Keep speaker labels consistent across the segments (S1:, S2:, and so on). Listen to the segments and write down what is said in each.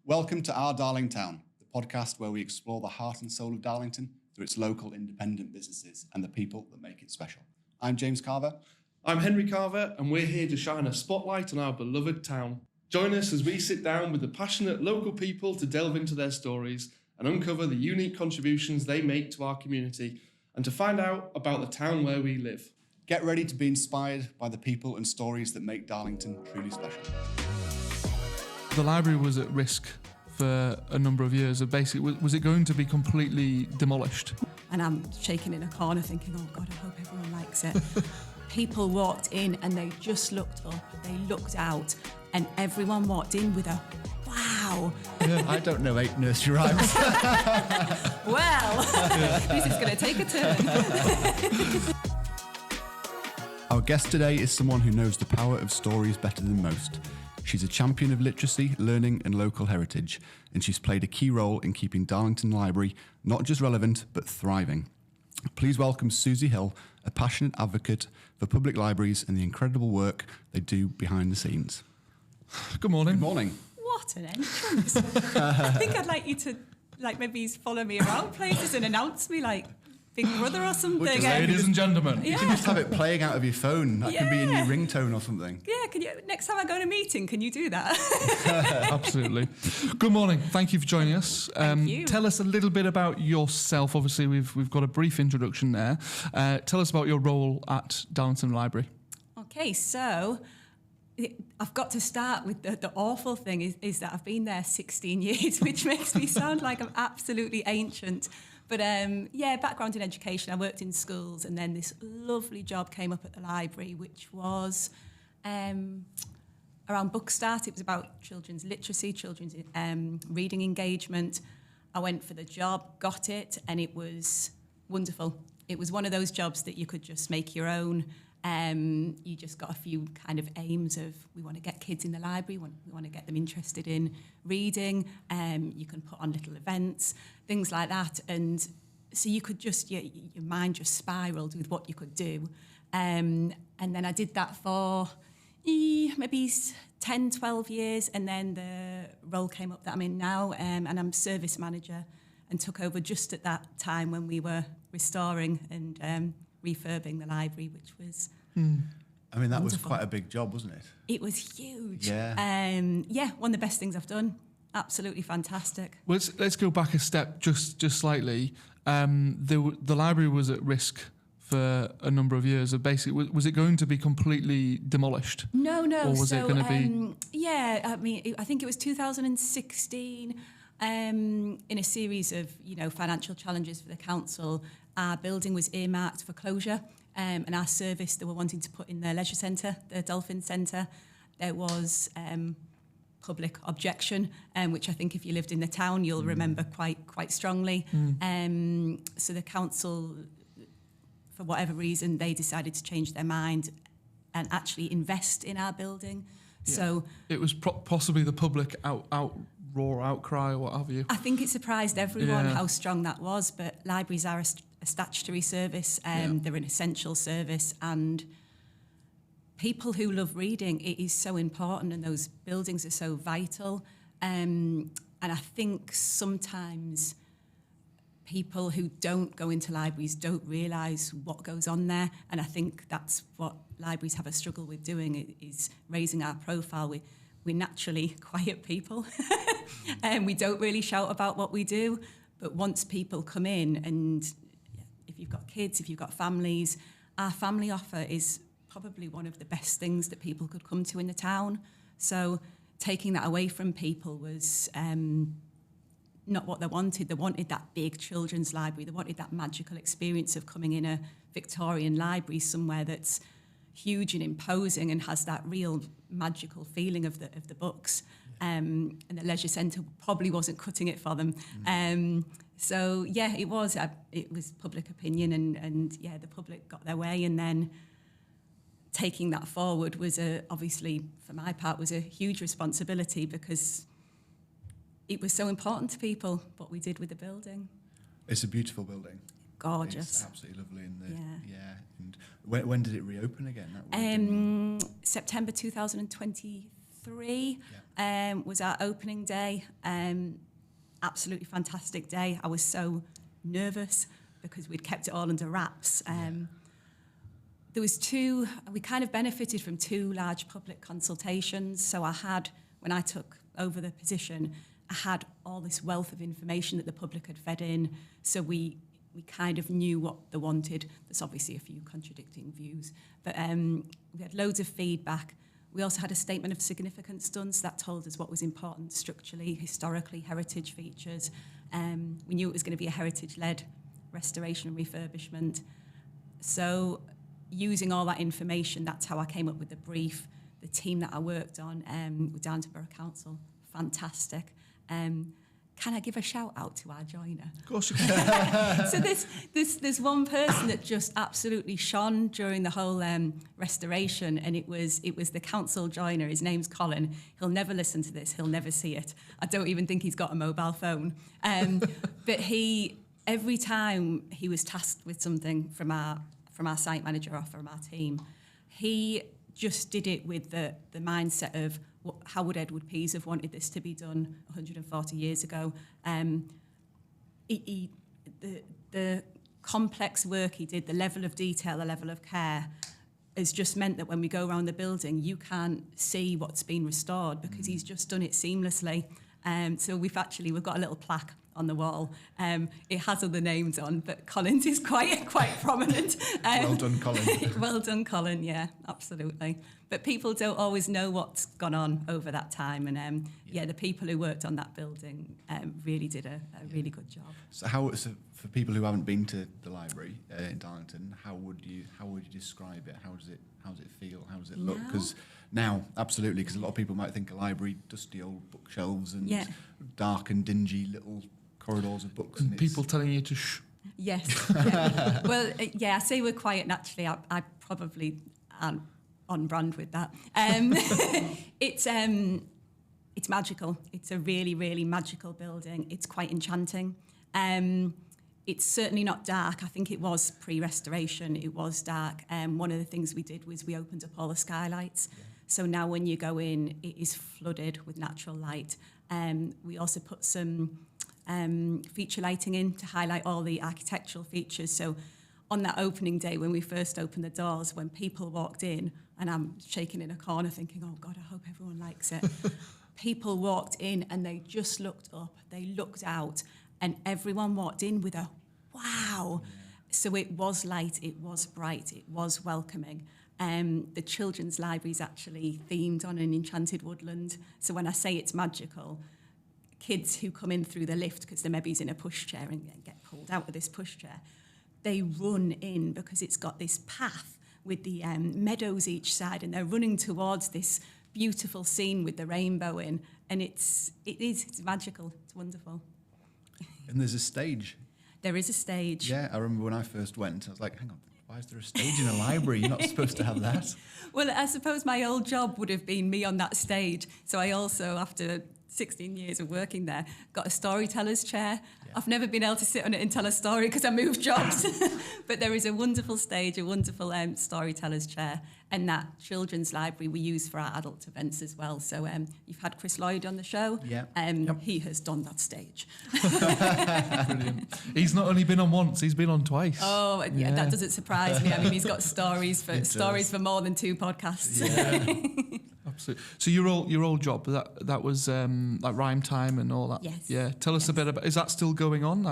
S1: Welcome to Our Darlingtown, the podcast where we explore the heart and soul of Darlington through its local independent businesses and the people that make it special. I'm James Carver.
S2: I'm Henry Carver, and we're here to shine a spotlight on our beloved town. Join us as we sit down with the passionate local people to delve into their stories and uncover the unique contributions they make to our community and to find out about the town where we live.
S1: Get ready to be inspired by the people and stories that make Darlington truly special.
S3: The library was at risk for a number of years. Basically, was it going to be completely demolished?
S4: And I'm shaking in a corner thinking, oh God, I hope everyone likes it. People walked in and they just looked up, they looked out, and everyone walked in with a wow.
S5: Yeah, I don't know 8 nursery rhymes.
S4: Well, this is going to take a turn.
S1: Our guest today is someone who knows the power of stories better than most. She's a champion of literacy, learning and local heritage, and she's played a key role in keeping Darlington Library not just relevant, but thriving. Please welcome Suzy Hill, a passionate advocate for public libraries and the incredible work they do behind the scenes.
S3: Good morning.
S1: Good morning.
S4: What an entrance. I think I'd like you to maybe follow me around places and announce me like Big Brother or something.
S3: Ladies and gentlemen.
S1: You can just have it playing out of your phone. That can be in your ringtone or something.
S4: Yeah, can you? Next time I go to a meeting, can you do that?
S3: Absolutely. Good morning. Thank you for joining us.
S4: Thank you.
S3: Tell us a little bit about yourself. Obviously, we've got a brief introduction there. Tell us about your role at Darlington Library.
S4: Okay, so I've got to start with the awful thing is that I've been there 16 years, which makes me sound like I'm absolutely ancient. But background in education. I worked in schools, and then this lovely job came up at the library, which was around Book Start. It was about children's literacy, children's reading engagement. I went for the job, got it, and it was wonderful. It was one of those jobs that you could just make your own. You just got a few kind of aims of, we want to get kids in the library, we want to get them interested in reading, you can put on little events, things like that, and so you could just, your mind just spiraled with what you could do. And then I did that for maybe 10, 12 years, and then the role came up that I'm in now, and I'm service manager, and took over just at that time when we were restoring and refurbing the library, which was
S1: I mean, that was
S4: wonderful.
S1: quite a big job, wasn't it?
S4: It was huge.
S1: Yeah.
S4: One of the best things I've done. Absolutely fantastic.
S3: Well, let's go back a step just slightly. The library was at risk for a number of years. Basically, was it going to be completely demolished?
S4: No.
S3: Or was it going to be?
S4: Yeah, I mean, I think it was 2016. In a series of financial challenges for the council, our building was earmarked for closure, and our service they were wanting to put in their leisure centre, the Dolphin Centre. There was public objection, which I think if you lived in the town you'll remember quite strongly. So the council, for whatever reason, they decided to change their mind and actually invest in our building.
S3: Yeah.
S4: So
S3: it was possibly the public outcry or what have you.
S4: I think it surprised everyone how strong that was, but libraries are a statutory service, they're an essential service, and people who love reading, it is so important, and those buildings are so vital. And I think sometimes people who don't go into libraries don't realise what goes on there, and I think that's what libraries have a struggle with doing, is raising our profile. We're naturally quiet people, and we don't really shout about what we do. But once people come in, and if you've got kids, if you've got families, our family offer is probably one of the best things that people could come to in the town. So taking that away from people was not what they wanted. They wanted that big children's library. They wanted that magical experience of coming in a Victorian library, somewhere that's huge and imposing and has that real magical feeling of the books. And the leisure centre probably wasn't cutting it for them. So it was public opinion, and the public got their way, and then taking that forward was obviously for my part was a huge responsibility, because it was so important to people what we did with the building.
S1: It's a beautiful building.
S4: Gorgeous.
S1: It's absolutely lovely. And when did it reopen again?
S4: September 2023. 3 was our opening day. Absolutely fantastic day. I was so nervous because we'd kept it all under wraps. There was we kind of benefited from 2 large public consultations. So when I took over the position, I had all this wealth of information that the public had fed in. So we kind of knew what they wanted. There's obviously a few contradicting views, but we had loads of feedback. We also had a statement of significance done, so that told us what was important structurally, historically, heritage features. We knew it was going to be a heritage-led restoration and refurbishment. So using all that information, that's how I came up with the brief. The team that I worked on with Darlington Borough Council, fantastic. Can I give a shout out to our joiner?
S3: Of course you can.
S4: So there's one person that just absolutely shone during the whole restoration, and it was the council joiner. His name's Colin. He'll never listen to this. He'll never see it. I don't even think he's got a mobile phone. But every time he was tasked with something from our site manager or from our team, he just did it with the mindset of how would Edward Pease have wanted this to be done 140 years ago. The complex work he did, the level of detail, the level of care, has just meant that when we go around the building, you can't see what's been restored because he's just done it seamlessly. So we've got a little plaque on the wall. It has other names on, but Colin's is quite prominent.
S1: Well done, Colin.
S4: Well done, Colin. Yeah, absolutely. But people don't always know what's gone on over that time, and the people who worked on that building really did a really good job.
S1: So for people who haven't been to the library in Darlington, how would you describe it? How does it feel? How does it look? Because now, absolutely, because a lot of people might think a library, dusty old bookshelves and dark and dingy little corridors of books.
S3: And people telling you to shh.
S4: Yes. Yeah. Well, I say we're quiet naturally. I probably am on brand with that. It's magical. It's a really, really magical building. It's quite enchanting. It's certainly not dark. I think it was pre-restoration. It was dark. One of the things we did was we opened up all the skylights. Yeah. So now when you go in, it is flooded with natural light. We also put some feature lighting in to highlight all the architectural features. So on that opening day, when we first opened the doors, when people walked in, and I'm shaking in a corner thinking, oh God, I hope everyone likes it. People walked in and they just looked up, they looked out, and everyone walked in with a wow. Yeah. So it was light, it was bright, it was welcoming. The children's library is actually themed on an enchanted woodland. So when I say it's magical, kids who come in through the lift, because they're maybe in a pushchair and get pulled out of this pushchair, they run in because it's got this path with the meadows each side, and they're running towards this beautiful scene with the rainbow in, and it's magical. It's wonderful.
S1: And there's a stage.
S4: There is a stage.
S1: Yeah, I remember when I first went, I was like, hang on, why is there a stage in a library? You're not supposed to have that.
S4: Well, I suppose my old job would have been me on that stage. So I also, after 16 years of working there, got a storyteller's chair. Yeah. I've never been able to sit on it and tell a story because I moved jobs. But there is a wonderful stage, a wonderful storyteller's chair. And that children's library we use for our adult events as well. So you've had Chris Lloyd on the show.
S1: Yeah.
S4: He has done that stage.
S3: Brilliant. He's not only been on once, he's been on twice.
S4: Oh, yeah, that doesn't surprise me. I mean, he's got stories for more than 2 podcasts.
S3: Yeah. Absolutely. So your old job, that was like rhyme time and all that.
S4: Yes.
S3: Yeah. Tell us a bit about. Is that still going on?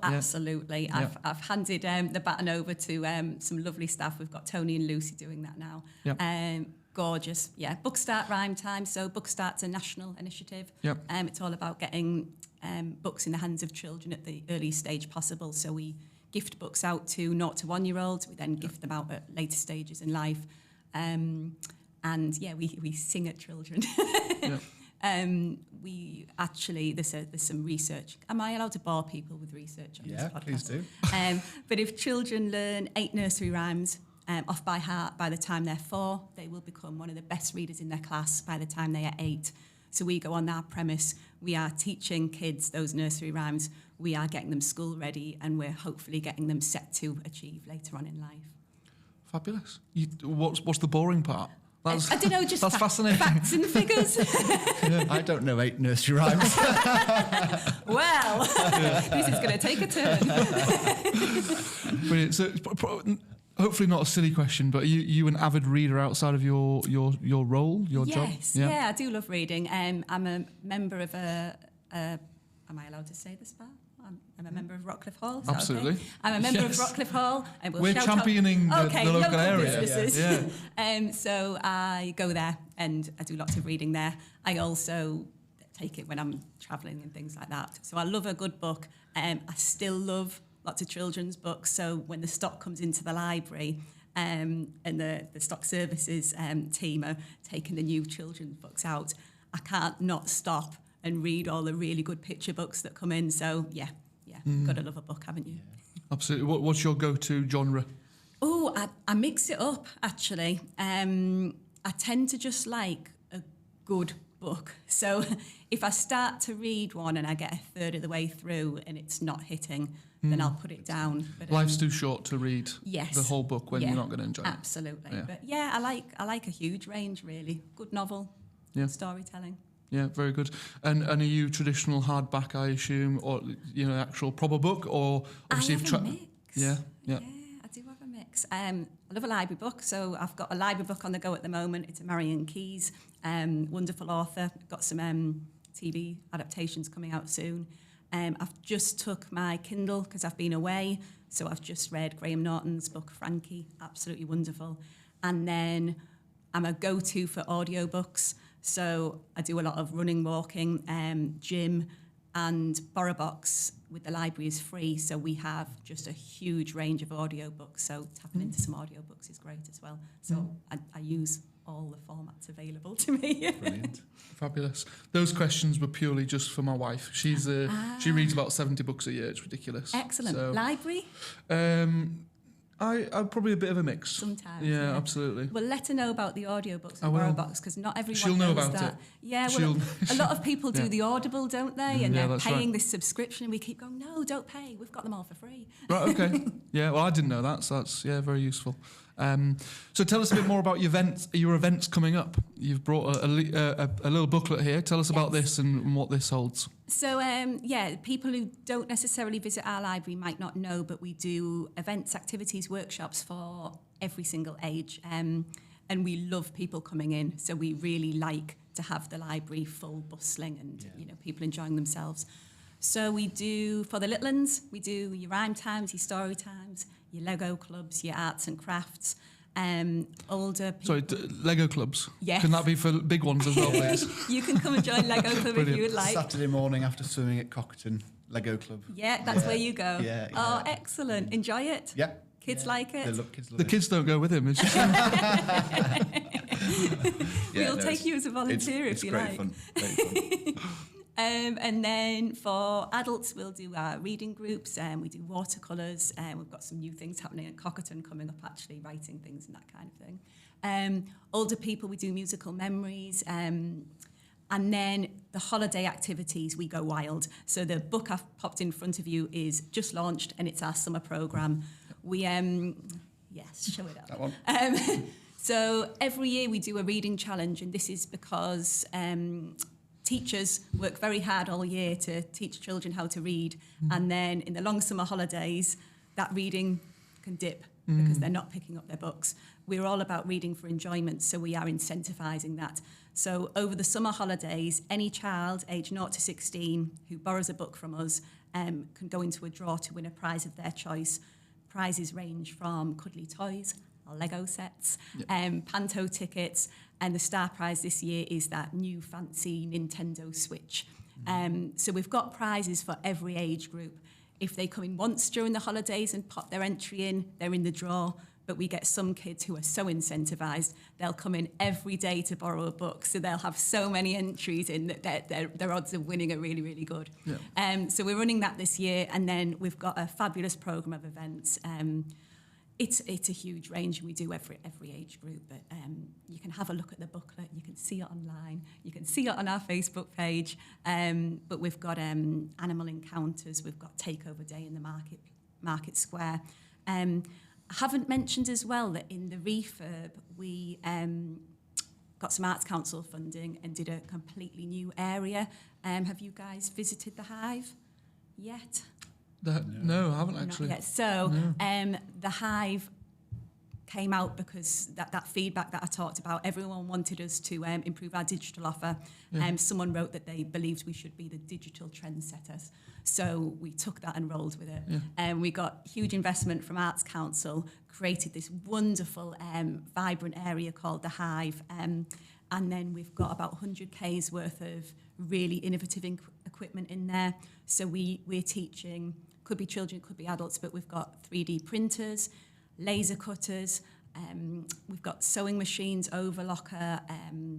S4: Absolutely. Yeah. I've handed the baton over to some lovely staff. We've got Tony and Lucy doing that now. Yep. Gorgeous. Yeah. Book Start Rhyme Time. So Book Start's a national initiative.
S3: Yep.
S4: It's all about getting books in the hands of children at the earliest stage possible. So we gift books out to 0 to 1 year olds. We then gift them out at later stages in life. And we sing at children. Yeah. We actually, there's some research. Am I allowed to bore people with research on this podcast?
S1: Please do.
S4: But if children learn 8 nursery rhymes off by heart by the time they're 4, they will become one of the best readers in their class by the time they are 8. So we go on that premise. We are teaching kids those nursery rhymes. We are getting them school ready, and we're hopefully getting them set to achieve later on in life.
S3: Fabulous. What's the boring part?
S4: I don't know, just
S3: that's fascinating.
S4: Facts and figures.
S5: I don't know 8 nursery rhymes.
S4: Well, this is going to take a turn.
S3: Brilliant. So hopefully not a silly question, but are you an avid reader outside of your role, your job?
S4: Yes, yeah, I do love reading. I'm a member of am I allowed to say this, Bar? I'm a member of Rockcliffe Hall. Is that
S3: Absolutely.
S4: Okay? I'm a member
S3: Yes.
S4: of Rockcliffe Hall. I will
S3: We're
S4: shout
S3: championing
S4: out,
S3: the local area.
S4: businesses.
S3: Yeah.
S4: So I go there and I do lots of reading there. I also take it when I'm travelling and things like that. So I love a good book. I still love lots of children's books. So when the stock comes into the library and the stock services team are taking the new children's books out, I can't not stop and read all the really good picture books that come in. So yeah, got to love a book, haven't you?
S3: Absolutely. What's your go-to genre?
S4: Oh, I mix it up, actually. I tend to just like a good book. So if I start to read one and I get a third of the way through and it's not hitting, then I'll put it down. But,
S3: Life's too short to read
S4: yes,
S3: the whole book when you're not going to enjoy it.
S4: Absolutely.
S3: Yeah.
S4: But yeah, I like a huge range, really. Good novel, storytelling.
S3: Yeah, very good. And are you traditional hardback, I assume, or actual proper book, or obviously
S4: I have a mix.
S3: Yeah.
S4: Yeah, I do have a mix. I love a library book, so I've got a library book on the go at the moment. It's a Marion Keyes, wonderful author. Got some TV adaptations coming out soon. I've just took my Kindle because I've been away, so I've just read Graham Norton's book Frankie, absolutely wonderful. And then I'm a go-to for audiobooks, so I do a lot of running, walking, gym, and BorrowBox with the library is free, so we have just a huge range of audiobooks, so tapping into some audiobooks is great as well. So I use all the formats available to me.
S1: Brilliant.
S3: Fabulous. Those questions were purely just for my wife. She reads about 70 books a year. It's ridiculous.
S4: Excellent.
S3: So,
S4: Library?
S3: I'm probably a bit of a mix.
S4: Sometimes.
S3: Yeah, absolutely.
S4: Well, let her know about the audiobooks
S3: I
S4: and
S3: will.
S4: BorrowBox, because not everyone
S3: She'll know
S4: knows
S3: about
S4: that.
S3: it.
S4: Yeah, well, a lot of people do
S3: Yeah.
S4: the Audible, don't they? And
S3: Yeah,
S4: they're
S3: that's
S4: paying
S3: right.
S4: this subscription, and we keep going, no, don't pay. We've got them all for free.
S3: Right, okay. Yeah, well, I didn't know that, so that's, very useful. So tell us a bit more about your events coming up. You've brought a little booklet here. Tell us about this and what this holds.
S4: So, people who don't necessarily visit our library might not know, but we do events, activities, workshops for every single age. And we love people coming in. So we really like to have the library full, bustling, and people enjoying themselves. So we do, for the little ones, we do your rhyme times, your story times, your Lego clubs, your arts and crafts. Older people.
S3: Sorry, Lego clubs?
S4: Yes.
S3: Can that be for big ones as well, please?
S4: You can come and join Lego Club if you would like.
S1: Saturday morning after swimming at Cockerton, Lego Club.
S4: Yeah, that's where you go.
S1: Yeah,
S4: Oh,
S1: yeah.
S4: excellent. Enjoy it.
S1: Yeah.
S4: Kids like it.
S1: Kids love
S3: The
S1: it.
S3: kids don't go with him. It's just
S4: We'll take you as a volunteer if you like.
S1: It's great fun. Great fun.
S4: And then for adults, we'll do our reading groups, we do watercolours, we've got some new things happening at Cockerton coming up, actually, writing things and that kind of thing. Older people, we do musical memories, and then the holiday activities, we go wild. So the book I've popped in front of you is just launched, and it's our summer programme. We, yes, show it up.
S1: That one.
S4: So every year we do a reading challenge, and this is because teachers work very hard all year to teach children how to read, and then in the long summer holidays, that reading can dip because they're not picking up their books. We're all about reading for enjoyment, so we are incentivising that. So over the summer holidays, any child aged 0 to 16 who borrows a book from us can go into a draw to win a prize of their choice. Prizes range from cuddly toys, Lego sets, Panto tickets, and the star prize this year is that new fancy Nintendo Switch. So we've got prizes for every age group. If they come in once during the holidays and pop their entry in, they're in the draw. But we get some kids who are so incentivised, they'll come in every day to borrow a book. So they'll have so many entries in that their odds of winning are really, really good. Yeah. So we're running that this year. And then we've got a fabulous programme of events. It's a huge range, and we do every age group. But you can have a look at the booklet. You can see it online. You can see it on our Facebook page. But we've got animal encounters. We've got takeover day in the market square. I haven't mentioned as well that in the refurb we got some Arts Council funding and did a completely new area. Have you guys visited the Hive yet?
S3: No, I haven't actually.
S4: Not yet. So the Hive came out because that feedback that I talked about, everyone wanted us to improve our digital offer. Someone wrote that they believed we should be the digital trendsetters. So we took that and rolled with it. And we got huge investment from Arts Council, created this wonderful, vibrant area called the Hive. And then we've got about 100K's worth of really innovative equipment in there. So we're teaching, could be children, could be adults, but we've got 3D printers, laser cutters, we've got sewing machines, overlocker,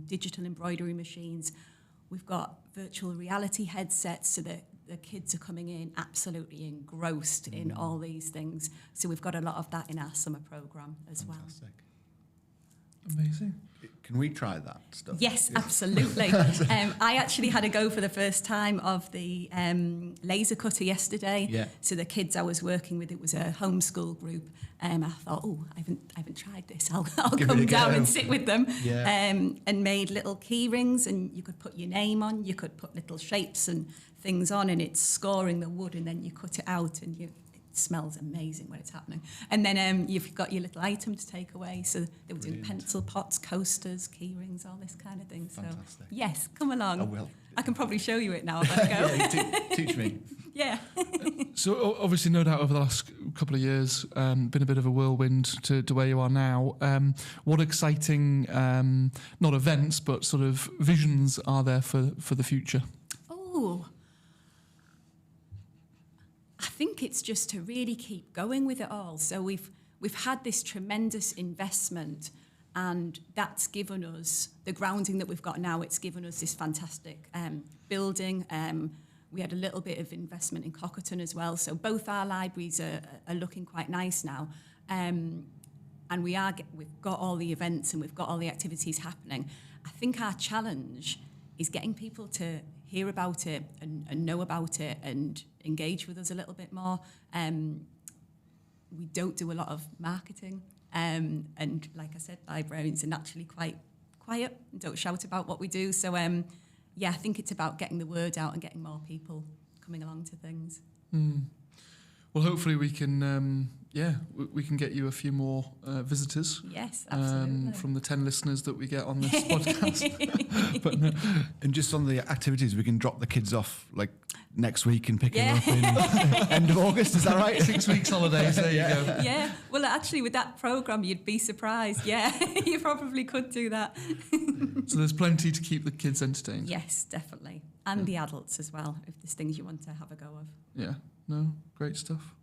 S4: digital embroidery machines. We've got virtual reality headsets so that the kids are coming in absolutely engrossed in all these things. So we've got a lot of that in our summer programme as
S1: Fantastic.
S3: Amazing.
S1: Can we try that stuff?
S4: Yes, absolutely. I actually had a go for the first time of the laser cutter yesterday.
S1: Yeah.
S4: So the kids I was working with, it was a homeschool group. I thought, I haven't tried this. I'll
S1: Give
S4: come
S1: it a
S4: down
S1: go.
S4: and sit with them.
S1: Yeah.
S4: And made little key rings, and you could put your name on. You could put little shapes and things on, and it's scoring the wood, and then you cut it out, and it smells amazing when it's happening. And then you've got your little item to take away. So they were doing
S1: Brilliant.
S4: pencil pots, coasters, key rings, all this kind of thing.
S1: Fantastic.
S4: So yes, come along.
S1: I will.
S4: I can probably show you it now if I go.
S1: Yeah, teach me.
S4: Yeah.
S3: So obviously, no doubt over the last couple of years, been a bit of a whirlwind to where you are now. What exciting, not events, but sort of visions are there for the future?
S4: Oh, I think it's just to really keep going with it all. So we've had this tremendous investment, and that's given us the grounding that we've got now. It's given us this fantastic building. We had a little bit of investment in Cockerton as well. So both our libraries are looking quite nice now. And we've got all the events and we've got all the activities happening. I think our challenge is getting people to hear about it and know about it and engage with us a little bit more. We don't do a lot of marketing. And like I said, librarians are naturally quite quiet and don't shout about what we do. So I think it's about getting the word out and getting more people coming along to things.
S3: Well, hopefully we can, we can get you a few more visitors.
S4: Yes, absolutely.
S3: From the 10 listeners that we get on this podcast. But no.
S1: And just on the activities, we can drop the kids off like next week and pick them up in end of August. Is that right?
S3: 6 weeks holidays, there you go.
S4: Yeah, well, actually, with that programme, you'd be surprised. Yeah, you probably could do that.
S3: So there's plenty to keep the kids entertained.
S4: Yes, definitely. And the adults as well, if there's things you want to have a go of.
S3: Yeah, no, great stuff.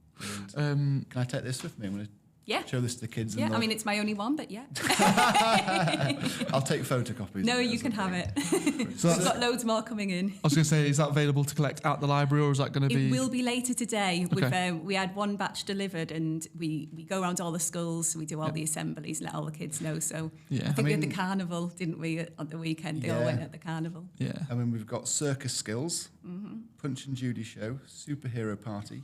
S1: Can I take this with me? I'm going
S4: Yeah.
S1: to show this to the kids.
S4: Yeah,
S1: And
S4: I mean, it's my only one, but yeah.
S1: I'll take photocopies.
S4: No,
S1: of it
S4: you
S1: as
S4: can
S1: well.
S4: have it.
S3: So
S4: We've got loads more coming in.
S3: I was going to say, is that available to collect at the library, or is that going to be...
S4: It will be later today.
S3: Okay.
S4: We had one batch delivered, and we go around all the schools, we do all the assemblies, let all the kids know. So
S3: Yeah.
S4: I think we had
S1: mean-
S4: the carnival, didn't we, at the weekend? They all
S1: Yeah.
S4: went at the carnival.
S3: Yeah.
S1: I mean, we've got circus skills, Punch and Judy show, superhero party,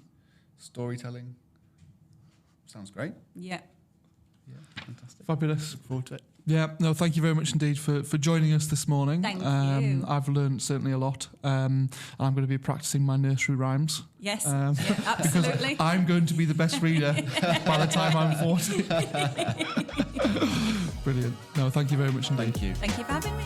S1: storytelling. Sounds great.
S4: Yeah.
S1: Yeah, fantastic.
S3: Fabulous.
S1: Look forward to it.
S3: Yeah, no, thank you very much indeed for joining us this morning.
S4: Thank you.
S3: I've learned certainly a lot. And I'm going to be practicing my nursery rhymes.
S4: Yes,
S3: Yeah,
S4: absolutely.
S3: I'm going to be the best reader by the time I'm 40. Brilliant. No, thank you very much indeed.
S1: Thank you.
S4: Thank you for having me.